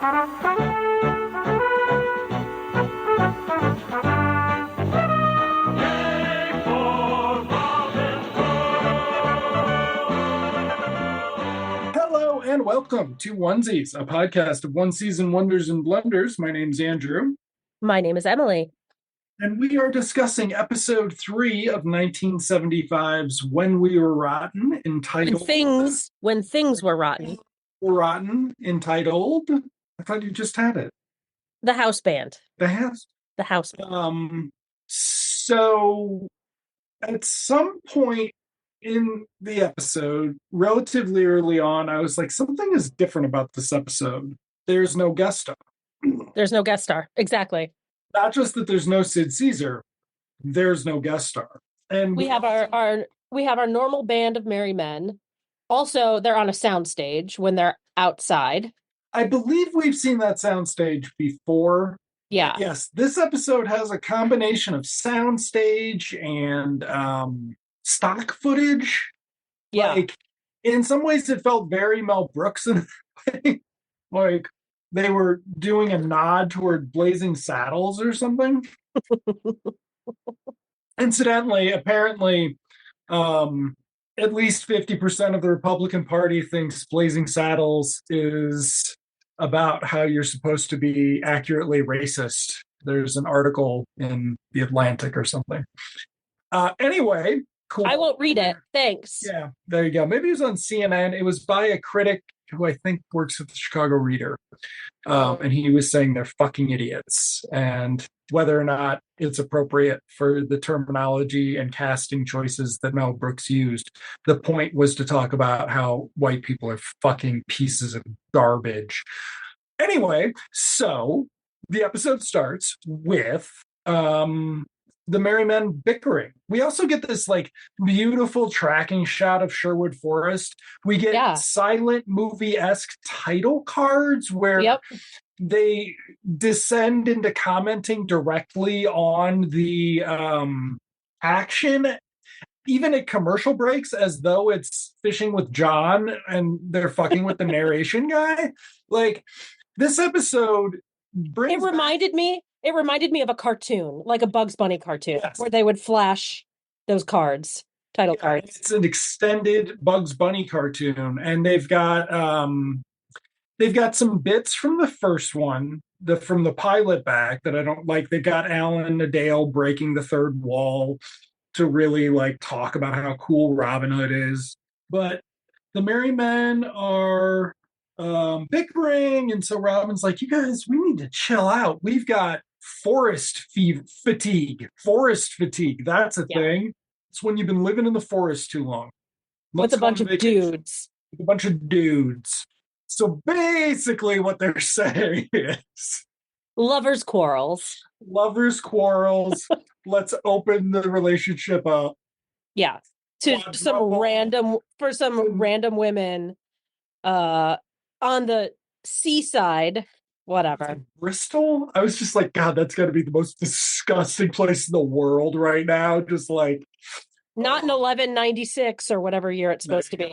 Hello and welcome to Onesies, a podcast of one season wonders and blunders. My name's Andrew. My name is Emily. And we are discussing episode 3 of 1975's When We Were Rotten, entitled When Things Were Rotten. Entitled, I thought you just had it. The House Band. The House? The House Band. So at some point in the episode, relatively early on, I was like, something is different about this episode. There's no guest star. There's no guest star. Exactly. Not just that there's no Sid Caesar, there's no guest star. And we have our normal band of merry men. Also, they're on a soundstage when they're outside. I believe we've seen that soundstage before. Yeah. Yes, this episode has a combination of soundstage and stock footage. Yeah. Like, in some ways, it felt very Mel Brooks in a way. Like, they were doing a nod toward Blazing Saddles or something. Incidentally, apparently, at least 50% of the Republican Party thinks Blazing Saddles is about how you're supposed to be accurately racist. There's an article in The Atlantic or something. Anyway, cool. I won't read it. Thanks. Yeah, there you go. Maybe it was on CNN. It was by a critic who I think works at the Chicago Reader. And he was saying they're fucking idiots. And whether or not it's appropriate for the terminology and casting choices that Mel Brooks used, the point was to talk about how white people are fucking pieces of garbage. Anyway, so the episode starts with the merry men bickering. We also get this like beautiful tracking shot of Sherwood Forest. We get silent movie-esque title cards where they descend into commenting directly on the action, even at commercial breaks, as though it's Fishing with John and they're fucking with the narration guy. Like, this episode brings It reminded me of a cartoon, like a Bugs Bunny cartoon, where they would flash those cards, title cards. It's an extended Bugs Bunny cartoon, and they've got some bits from the first one, from the pilot back that I don't like. They've got Alan Nadale breaking the third wall to really like talk about how cool Robin Hood is. But the merry men are bickering, and so Robin's like, you guys, we need to chill out. We've got forest fatigue. That's a thing. It's when you've been living in the forest too long. With a bunch of dudes. With a bunch of dudes. So basically what they're saying is lovers quarrels. Let's open the relationship up. Yeah. To some random women on the seaside, whatever. Bristol? I was just like, God, that's got to be the most disgusting place in the world right now. Just like, not in 1196 or whatever year it's supposed to be.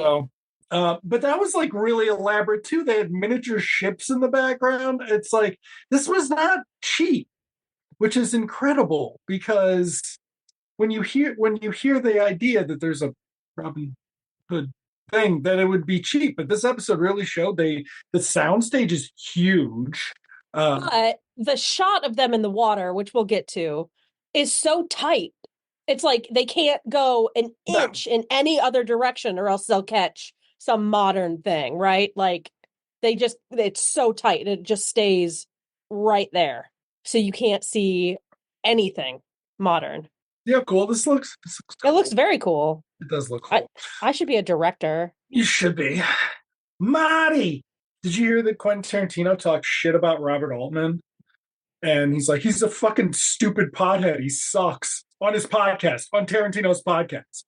But that was like really elaborate too. They had miniature ships in the background. It's like, this was not cheap, which is incredible, because when you hear the idea that there's a Robin Hood thing, that it would be cheap, but this episode really showed the soundstage is huge. But the shot of them in the water, which we'll get to, is so tight. It's like they can't go an inch in any other direction or else they'll catch some modern thing, right? Like it's so tight and it just stays right there. So you can't see anything modern. Yeah, cool. This looks cool. It looks very cool. It does look cool. I should be a director. You should be. Marty! Did you hear that Quentin Tarantino talked shit about Robert Altman? And he's like, he's a fucking stupid pothead. He sucks. On his podcast, on Tarantino's podcast.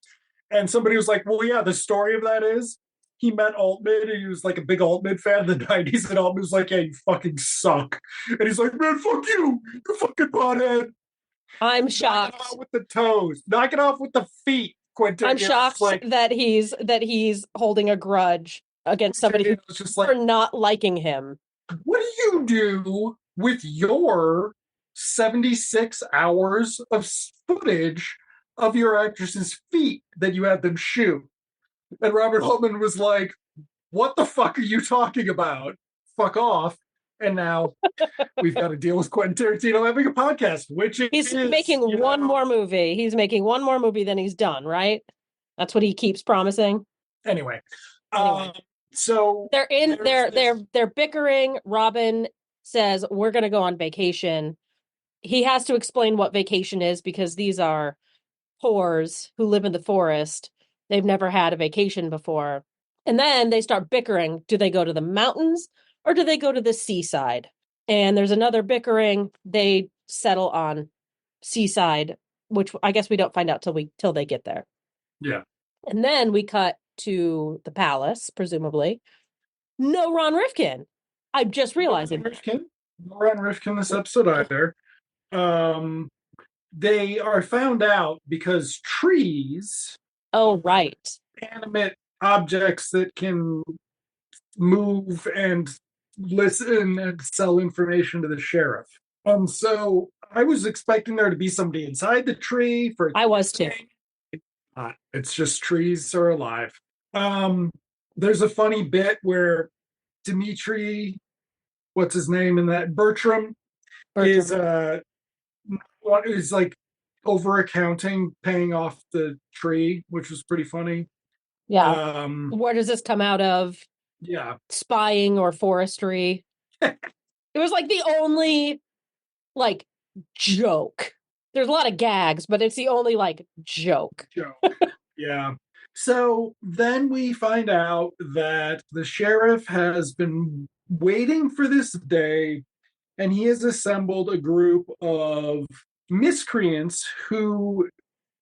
And somebody was like, well, yeah, the story of that is he met Altman and he was like a big Altman fan in the 90s. And Altman was like, yeah, you fucking suck. And he's like, man, fuck you. You fucking pothead. I'm shocked. Knock it off with the toes. Knock it off with the feet, Quentin. I'm shocked that he's holding a grudge against somebody for not liking him. what do you do with your 76 hours of footage of your actress's feet that you had them shoot? And Robert Altman was like, what the fuck are you talking about? Fuck off. And now we've got to deal with Quentin Tarantino having a podcast, which He's is, making one more movie. He's making one more movie, then he's done, right? That's what he keeps promising. anyway. Anyway, So they're in there's this. they're bickering. Robin says, "We're going to go on vacation." He has to explain what vacation is because these are whores who live in the forest. They've never had a vacation before. And then they start bickering. Do they go to the mountains or do they go to the seaside? And there's another bickering. They settle on seaside, which I guess we don't find out till they get there. Yeah. And then we cut to the palace, presumably. No Ron Rifkin. I'm just realizing. No Ron Rifkin this episode either. Um, they are found out because trees, Oh, right. animate objects that can move and listen and sell information to the sheriff. So I was expecting there to be somebody inside the tree for. I was too. It's just trees are alive. Um, there's a funny bit where Dimitri, what's his name in that Bertram, is Bertram. what is like over accounting, paying off the tree, which was pretty funny. Yeah. Um, Where does this come out of? yeah, Spying or forestry. It was like the only like joke. There's a lot of gags, but it's the only like joke. yeah. So then we find out that the sheriff has been waiting for this day, and he has assembled a group of miscreants who,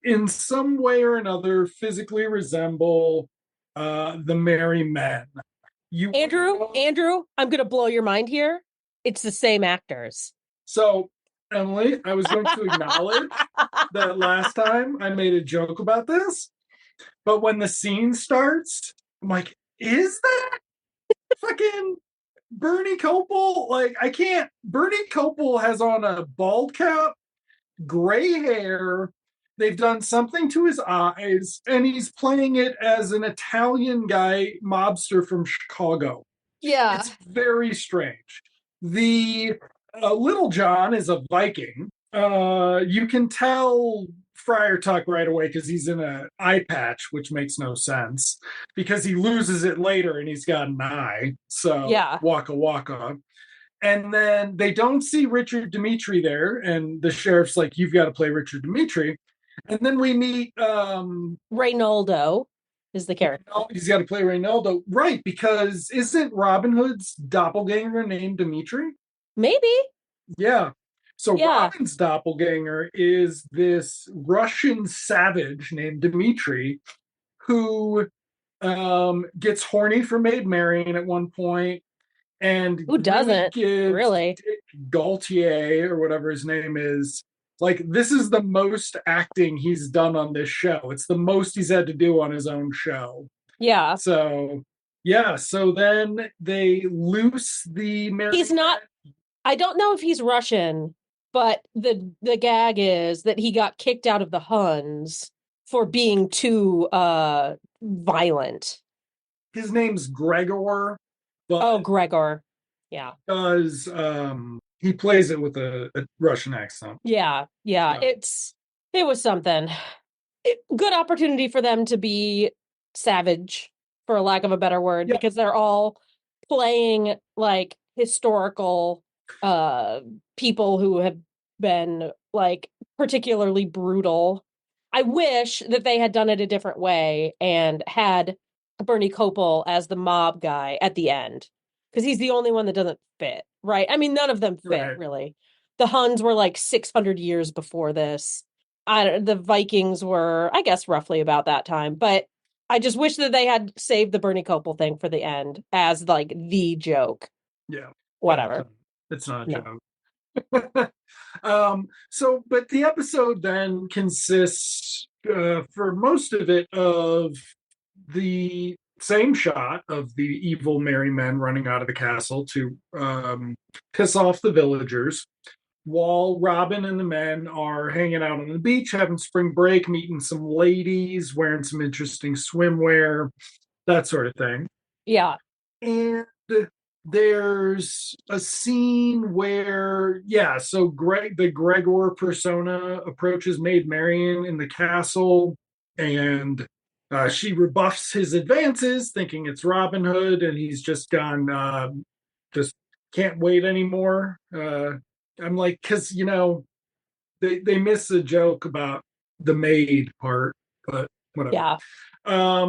in some way or another, physically resemble the merry men. Andrew, I'm gonna blow your mind here. It's the same actors. So, Emily, I was going to acknowledge that last time I made a joke about this, but when the scene starts, I'm like, is that fucking Bernie Copel? Like, I can't. Bernie Copel has on a bald cap, gray hair. They've done something to his eyes, and he's playing it as an Italian guy, mobster from Chicago. Yeah. It's very strange. The Little John is a Viking. You can tell Friar Tuck right away because he's in an eye patch, which makes no sense because he loses it later and he's got an eye. So Yeah. waka waka. And then they don't see Richard Dimitri there, and the sheriff's like, "You've got to play Richard Dimitri." And then we meet Reynaldo is the character. he's got to play Reynaldo, right? Because isn't Robin Hood's doppelganger named Dimitri? Maybe. Yeah. So Yeah. Robin's doppelganger is this Russian savage named Dmitri who gets horny for Maid Marian at one point and Who doesn't? gives Really? Dick Gaultier or whatever his name is. Like, this is the most acting he's done on this show. It's the most he's had to do on his own show. Yeah. So, yeah. So then they loose the Marian. He's not. I don't know if he's Russian, but the gag is that he got kicked out of the Huns for being too violent. His name's Gregor. Oh, Gregor. Yeah. Because he plays it with a Russian accent. Yeah. It was something. Good opportunity for them to be savage, for a lack of a better word, because they're all playing like historical people who have been like particularly brutal. I wish that they had done it a different way and had Bernie Copel as the mob guy at the end, because he's the only one that doesn't fit, right? I mean, none of them fit, really. The Huns were like 600 years before this. The Vikings were, I guess, roughly about that time, but I just wish that they had saved the Bernie Copel thing for the end as like the joke. Yeah. Whatever. It's not a joke. But the episode then consists, for most of it, of the same shot of the evil merry men running out of the castle to piss off the villagers, while Robin and the men are hanging out on the beach, having spring break, meeting some ladies, wearing some interesting swimwear, that sort of thing. Yeah. And there's a scene where, yeah, so the Gregor persona approaches Maid Marian in the castle, and she rebuffs his advances, thinking it's Robin Hood, and he's just gone, just can't wait anymore. I'm like, because, they miss a joke about the maid part, but whatever. Yeah.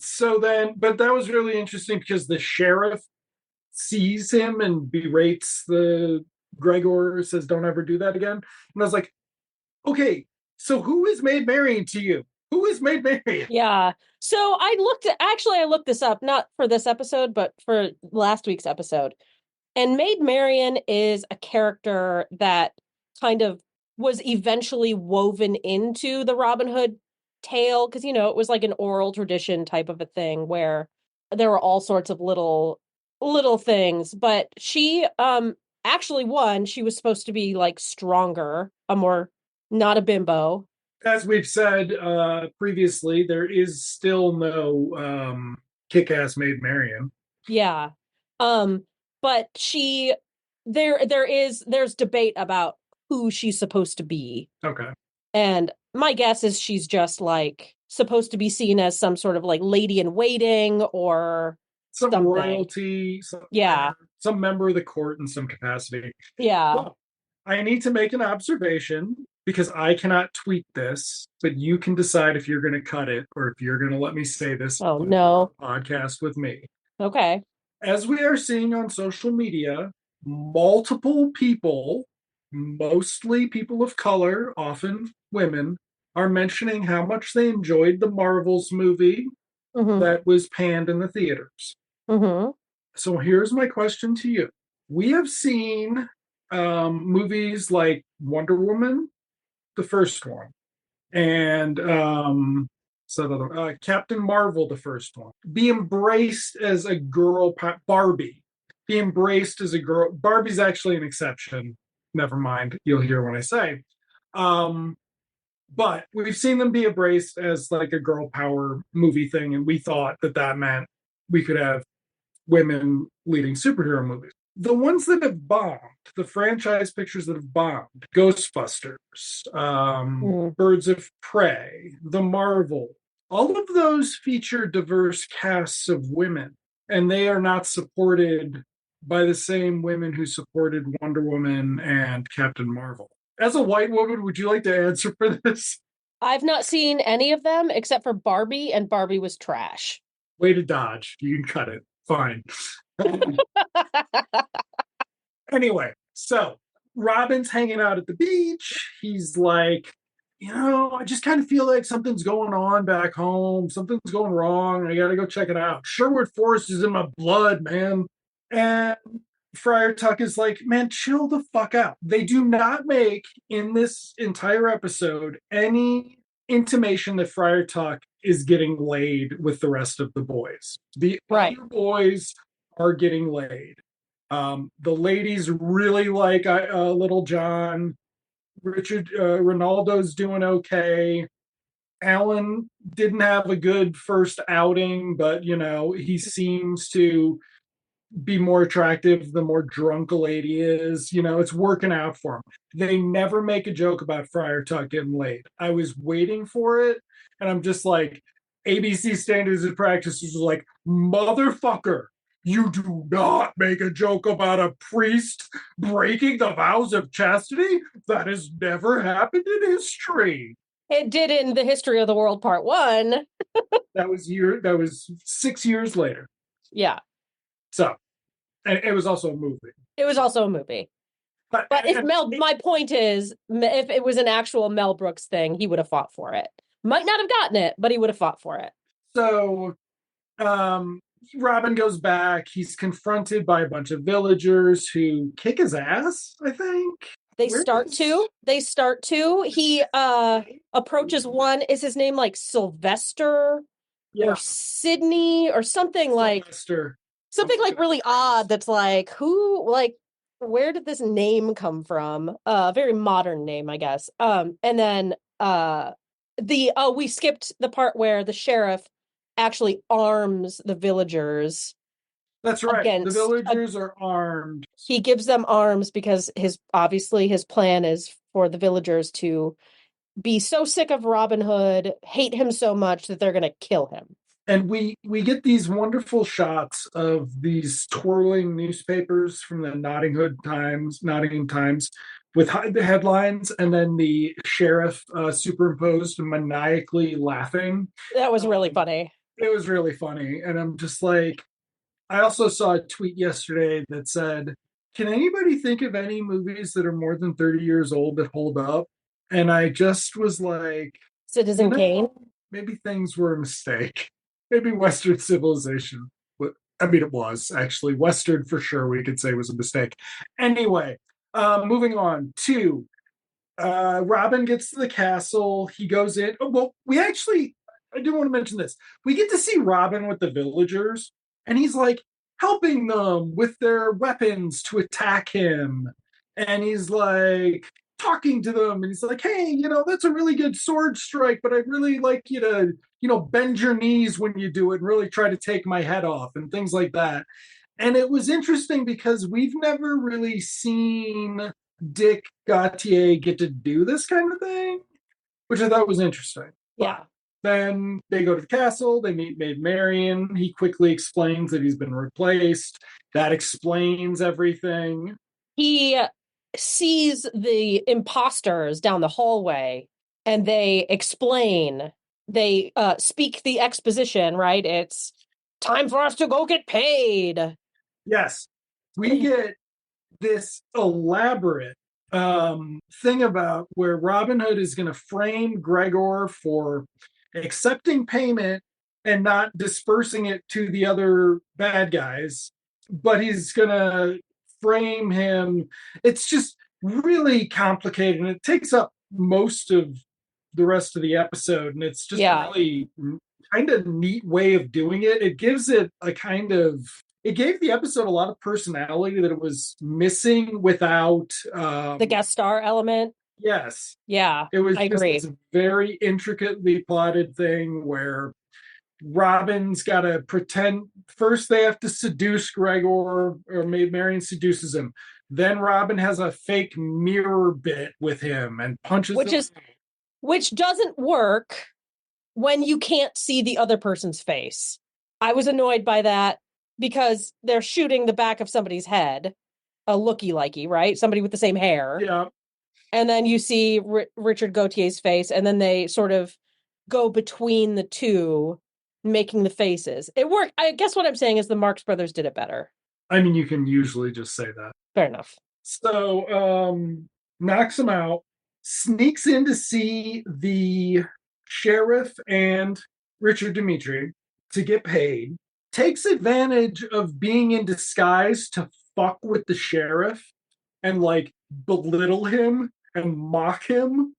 So then, but that was really interesting because the sheriff sees him and berates the Gregor, says, "Don't ever do that again." And I was like, okay, so who is Maid Marian to you? Who is Maid Marian? Yeah. So I looked this up, not for this episode, but for last week's episode. And Maid Marian is a character that kind of was eventually woven into the Robin Hood tale because, it was like an oral tradition type of a thing where there were all sorts of little things. But she actually won. She was supposed to be like stronger, not a bimbo. As we've said previously, there is still no kick-ass Maid Marian. Yeah. But there's debate about who she's supposed to be. Okay. And my guess is she's just like supposed to be seen as some sort of like lady in waiting or Some something. royalty, Yeah. some member of the court in some capacity. Yeah. Well, I need to make an observation because I cannot tweet this, but you can decide if you're going to cut it or if you're going to let me say this Oh on no. podcast with me. Okay. As we are seeing on social media, multiple people, mostly people of color, often women, are mentioning how much they enjoyed the Marvels movie Mm-hmm. that was panned in the theaters. Mm-hmm. So here's my question to you. We have seen movies like Wonder Woman, the first one, and Captain Marvel, the first one, be embraced as a girl. Barbie, be embraced as a girl. Barbie's actually an exception. Never mind. You'll hear when I say. Um, but we've seen them be embraced as like a girl power movie thing, and we thought that meant we could have women leading superhero movies. The ones that have bombed, the franchise pictures that have bombed, Ghostbusters, Mm. Birds of Prey, The Marvel, all of those feature diverse casts of women, and they are not supported by the same women who supported Wonder Woman and Captain Marvel. As a white woman, would you like to answer for this? I've not seen any of them except for Barbie, and Barbie was trash. Way to dodge. You can cut it. Fine. Anyway, so Robin's hanging out at the beach. He's like, I just kind of feel like something's going on back home. Something's going wrong. I got to go check it out. Sherwood Forest is in my blood, man. And Friar Tuck is like, man, chill the fuck out. They do not make in this entire episode any intimation that Friar Tuck is getting laid with the rest of the boys. The Right. other boys are getting laid. The ladies really like Little John. Richard Ronaldo's doing okay. Alan didn't have a good first outing, but he seems to be more attractive the more drunk a lady is. It's working out for him. They never make a joke about Friar Tuck getting laid. I was waiting for it, and I'm just like, ABC Standards and Practices was like, motherfucker, you do not make a joke about a priest breaking the vows of chastity. That has never happened in history. It did in the History of the World Part 1. That was 6 years later. Yeah. So, and it was also a movie. It was also a movie. But my point is, if it was an actual Mel Brooks thing, he would have fought for it. Might not have gotten it, but he would have fought for it. So, Robin goes back. He's confronted by a bunch of villagers who kick his ass, I think. They start to. He approaches one. Is his name like Sylvester? or Yeah, Sydney or Sylvester, something something like to that really effect. odd that's like where did this name come from? Very modern name, I guess. And then we skipped the part where the sheriff actually arms the villagers That's right. The against villagers are armed. he gives them arms because his plan is for the villagers to be so sick of Robin Hood, hate him so much that they're going to kill him. And we get these wonderful shots of these twirling newspapers from the Nottingham Times, with the headlines, and then the sheriff superimposed maniacally laughing. That was really Um, funny. it was really funny, and I'm just like, I also saw a tweet yesterday that said, "Can anybody think of any movies that are more than 30 years old that hold up?" And I just was like, Citizen Kane. maybe things were a mistake. Maybe Western civilization. I mean, it was actually Western for sure. We could say was a mistake. Anyway, moving on to Robin gets to the castle. He goes in. Oh, well, I do want to mention this. We get to see Robin with the villagers, and he's like helping them with their weapons to attack him. And he's like talking to them, and he's like, hey, that's a really good sword strike, but I'd really like you to, bend your knees when you do it and really try to take my head off and things like that. And it was interesting because we've never really seen Dick Gautier get to do this kind of thing, which I thought was interesting. But Yeah. then they go to the castle, they meet Maid Marian. He quickly explains that he's been replaced. That explains everything. He sees the imposters down the hallway and they speak the exposition, right? It's time for us to go get paid. Yes, we get this elaborate thing about where Robin Hood is going to frame Gregor for accepting payment and not dispersing it to the other bad guys, but he's going to frame him. It's just really complicated, and it takes up most of the rest of the episode. And it's just a Yeah. really kind of neat way of doing it. It gives it a kind of it gave the episode a lot of personality that it was missing without The guest star element. yes, Yeah, it was I just agree. this very intricately plotted thing where Robin's got to pretend first they have to seduce Gregor, or Maid Marian seduces him, then Robin has a fake mirror bit with him and punches Which him. is which doesn't work when you can't see the other person's face. I was annoyed by that because they're shooting the back of somebody's head, a looky-likey, right? Somebody with the same hair. Yeah, And then you see Richard Gautier's face, and then they sort of go between the two, making the faces. It worked. I guess what I'm saying is the Marx Brothers did it better. I mean, you can usually just say that. Fair enough. So knocks him out, sneaks in to see the sheriff and Richard Dimitri to get paid, takes advantage of being in disguise to fuck with the sheriff and like belittle him and mock him,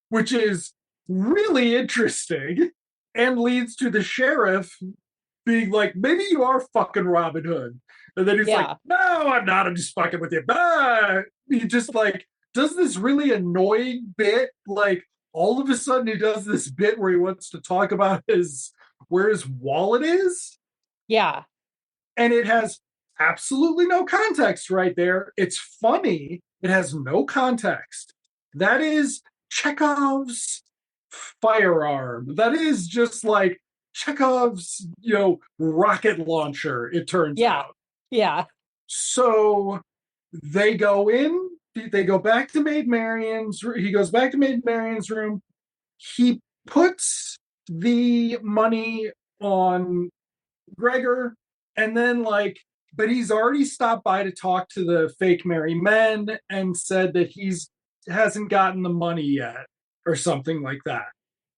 which is really interesting and leads to the sheriff being like, maybe you are fucking Robin Hood. And then he's like, Yeah. no, I'm not. I'm just fucking with you. He just like does this really annoying bit. Like all of a sudden he does this bit where he wants to talk about where his wallet is. Yeah. And it has absolutely no context right there. It's funny. It has no context. That is Chekhov's firearm. That is just like Chekhov's, rocket launcher, it turns Yeah. out. Yeah. So they go in, they go back to Maid Marian's, he goes back to Maid Marian's room. He puts the money on Gregor, and then but he's already stopped by to talk to the fake merry men and said that he's hasn't gotten the money yet or something like that.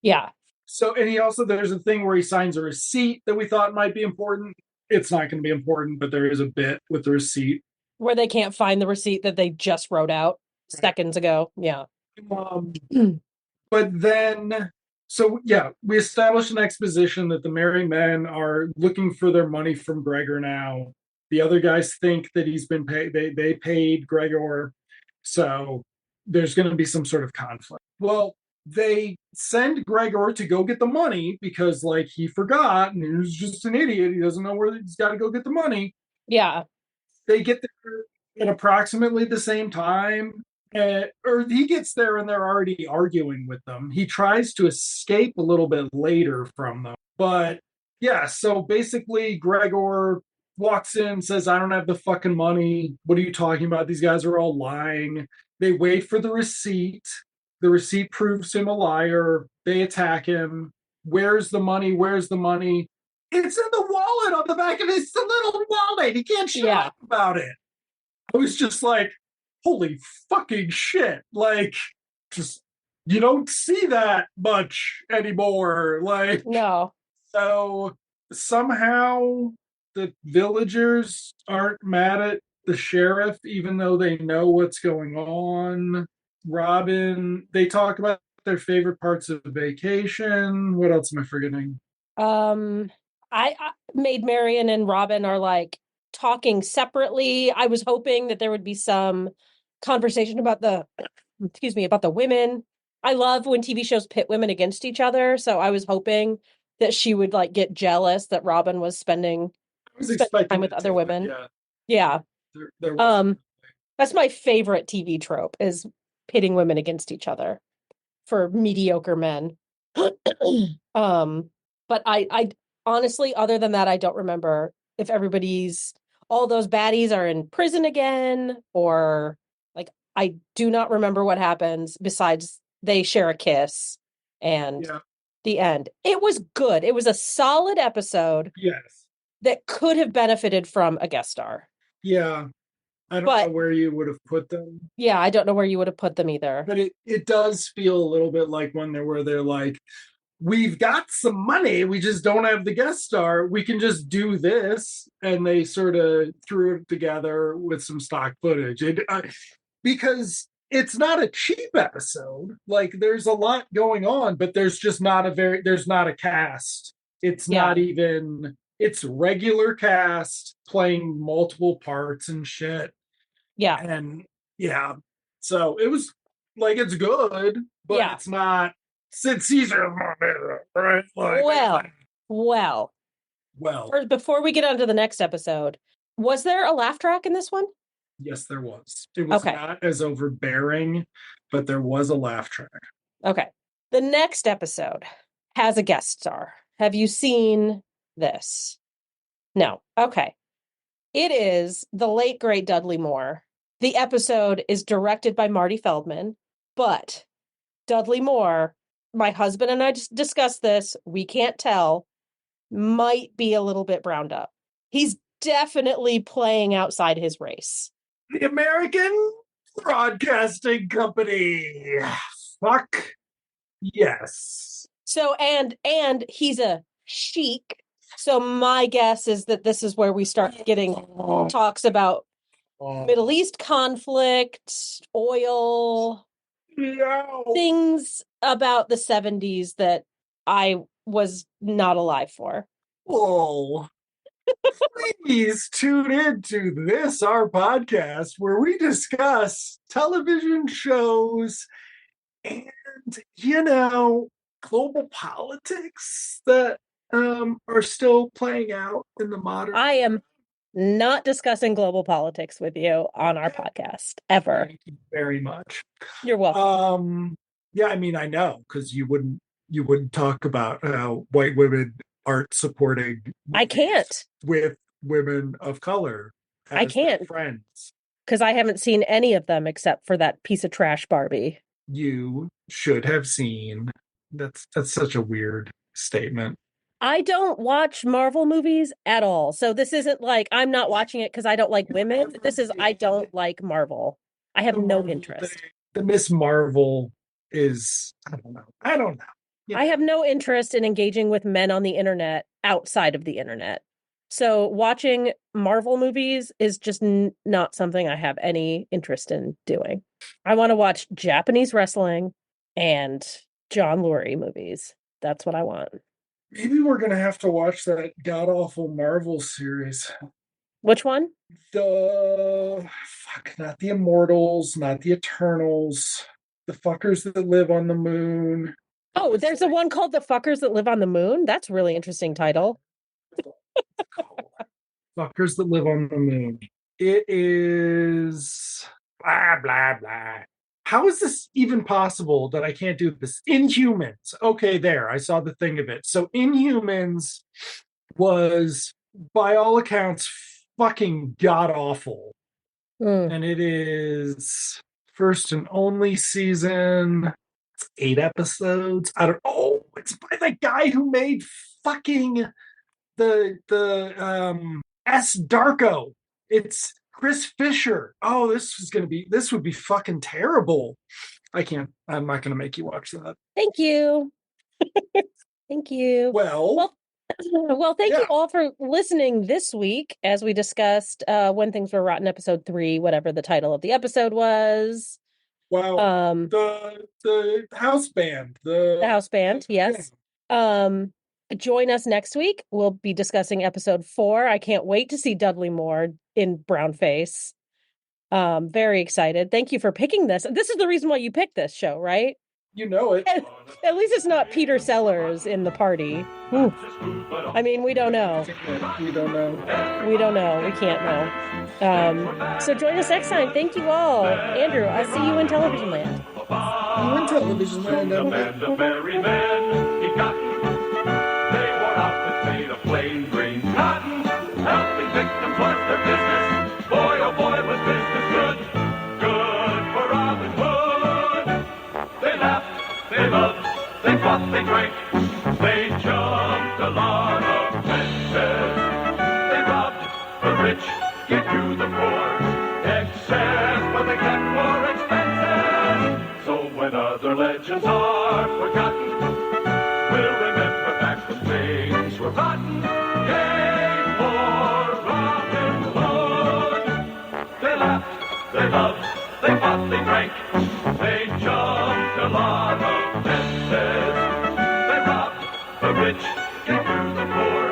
Yeah. So, and there's a thing where he signs a receipt that we thought might be important. It's not going to be important, but there is a bit with the receipt. Where they can't find the receipt that they just wrote out seconds ago. Yeah. But then So yeah, we established an exposition that the merry men are looking for their money from Gregor now. The other guys think that he's been paid. They paid Gregor, so there's going to be some sort of conflict. Well, they send Gregor to go get the money because like he forgot and he's just an idiot. He doesn't know where he's got to go get the money. Yeah. They get there at approximately the same time. Or he gets there and they're already arguing with them. He tries to escape a little bit later from them. But yeah, so basically, Gregor walks in, says, I don't have the fucking money. What are you talking about? These guys are all lying. They wait for the receipt. The receipt proves him a liar. They attack him. Where's the money? Where's the money? It's in the wallet on the back of his little wallet. He can't shut Yeah. up about it. I was just like, holy fucking shit. Like, just, you don't see that much anymore. Like, No. so somehow the villagers aren't mad at the sheriff, even though they know what's going on. Robin, they talk about their favorite parts of vacation. What else am I forgetting? Um, I Maid Marian and Robin are like talking separately. I was hoping that there would be some conversation about the, excuse me, about the women. I love when TV shows pit women against each other, so I was hoping that she would like get jealous that Robin was I was spending time expecting with it other too, but women. yeah, Yeah. there wasn't. Um, that's my favorite TV trope is pitting women against each other for mediocre men. um, but I honestly, other than that, I don't remember if all those baddies are in prison again, or like I do not remember what happens besides they share a kiss and Yeah. the end. It was good. It was a solid episode Yes. that could have benefited from a guest star. Yeah. I don't know But where you would have put them, yeah, I don't know where you would have put them either. but it does feel a little bit like when they're like, we've got some money, we just don't have the guest star. We can just do this, and they sort of threw it together with some stock footage. Because it's not a cheap episode. Like there's a lot going on, but there's not a cast. It's not Yeah. even it's regular cast playing multiple parts and shit. Yeah. And yeah, so it was like it's good, but Yeah. it's not Sid Caesar, right? Like, Well, well, first, before we get on to the next episode, was there a laugh track in this one? yes, there was. It was Okay. not as overbearing, but there was a laugh track. Okay. The next episode has a guest star. Have you seen this? No. Okay. It is the late, great Dudley Moore. The episode is directed by Marty Feldman, but Dudley Moore, my husband and I just discussed this. We can't tell, might be a little bit browned up. He's definitely playing outside his race. The American Broadcasting Company. Fuck yes. So and he's a sheik. So my guess is that this is where we start getting talks about Middle East conflict, oil, No. things about the 70s that I was not alive for. Oh, please tune in to this, our podcast, where we discuss television shows and, global politics that are still playing out in the modern. I am not discussing global politics with you on our podcast ever. Thank you very much. You're welcome. Yeah, I mean, I know because you wouldn't talk about how white women aren't supporting I can't. with women of color I as their can't friends. because I haven't seen any of them except for that piece of trash Barbie. You should have seen. That's such a weird statement. I don't watch Marvel movies at all. So this isn't like I'm not watching it because I don't like women. This is I don't like Marvel. I have The no Marvel interest. thing, the Miss Marvel is I don't know. I don't know. I have no interest in engaging with men on the internet outside of the internet. So watching Marvel movies is just not something I have any interest in doing. I want to watch Japanese wrestling and John Lurie movies. That's what I want. Maybe we're gonna have to watch that god awful Marvel series. Which one? Not the Immortals, not the Eternals, the fuckers that live on the moon. Oh, there's a one called The Fuckers That Live on the Moon. That's a really interesting title. Fuckers that live on the moon. It is blah blah blah. How is this even possible that I can't do this? Inhumans. Okay, there. I saw the thing of it. So Inhumans was, by all accounts, fucking god awful. And it is first and only season. It's 8 episodes. I don't. Oh, it's by the guy who made fucking the S Darko. It's Chris Fisher. Oh, this would be fucking terrible. I'm not gonna make you watch that. Thank you. Thank you. Well, thank you all for listening this week as we discussed When Things Were Rotten, episode 3, whatever the title of the episode was. Wow. The house band. The house band, yes. Join us next week. We'll be discussing episode 4. I can't wait to see Dudley Moore in brownface. Very excited. Thank you for picking this. This is the reason why you picked this show, right? You know it. At least it's not Peter Sellers in the party. Ooh. I mean, we don't know. We don't know. We don't know. We can't know. So join us next time. Thank you all. Andrew, I'll see you in Television Land. You in Television Land. The merry men, he got they wore outfits made of plain green cotton. Helping victims was their business. Boy, oh boy, was business good. Good for Robin Hood. They laughed, they loved, they fought, they drank. They jumped a lot of fences. They robbed the rich, gave to the poor. Excess, but they kept for expenses. So when other legends are forgotten, we'll remember back when things were rotten. Yay for Robin Hood. They laughed, they loved, they fought, they drank. They jumped a lot of fences. They robbed the rich, gave to the poor.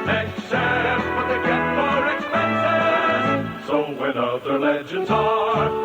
Excess, but they kept for expenses. So when other legends are